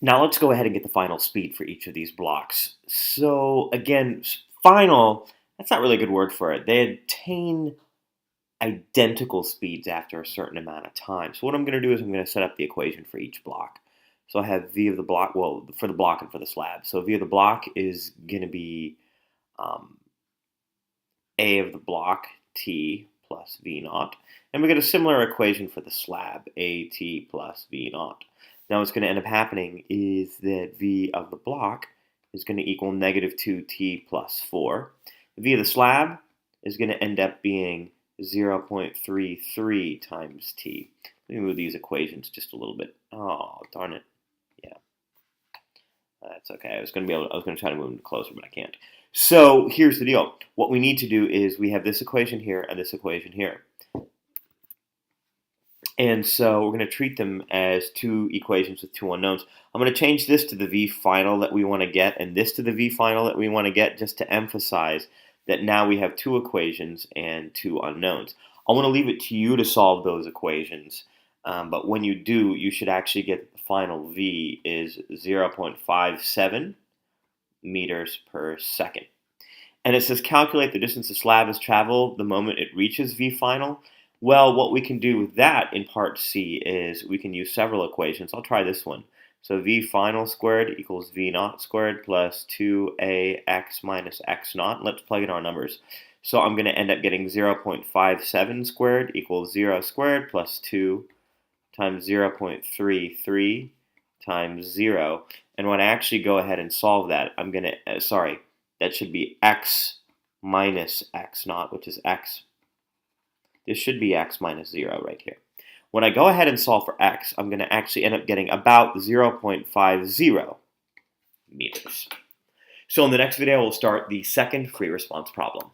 Now let's go ahead and get the final speed for each of these blocks. So again, final, that's not really a good word for it. They attain identical speeds after a certain amount of time. So what I'm going to do is I'm going to set up the equation for each block. So I have V of the block, well, for the block and for the slab. So V of the block is going to be A of the block, T plus V naught. And we get a similar equation for the slab, AT plus V naught. Now what's going to end up happening is that V of the block is going to equal negative 2T plus 4. V of the slab is going to end up being 0.33 times T. Let me move these equations just a little bit. Oh, darn it. Yeah, that's okay. I was going to try to move them closer, but I can't. So here's the deal. What we need to do is we have this equation here and this equation here. And so we're going to treat them as two equations with two unknowns. I'm going to change this to the V final that we want to get and this to the V final that we want to get, just to emphasize that now we have two equations and two unknowns. I want to leave it to you to solve those equations. But when you do, you should actually get the final V is 0.57 meters per second. And it says calculate the distance the slab has traveled the moment it reaches V final. Well, what we can do with that in part C is we can use several equations. I'll try this one. So V final squared equals V naught squared plus 2AX minus X naught. Let's plug in our numbers. So I'm going to end up getting 0.57 squared equals 0 squared plus 2 times 0.33 times 0. And when I actually go ahead and solve that, I'm going to, that should be X minus X naught, which is X. This should be X minus 0 right here. When I go ahead and solve for X, I'm going to actually end up getting about 0.50 meters. So in the next video, we'll start the second free response problem.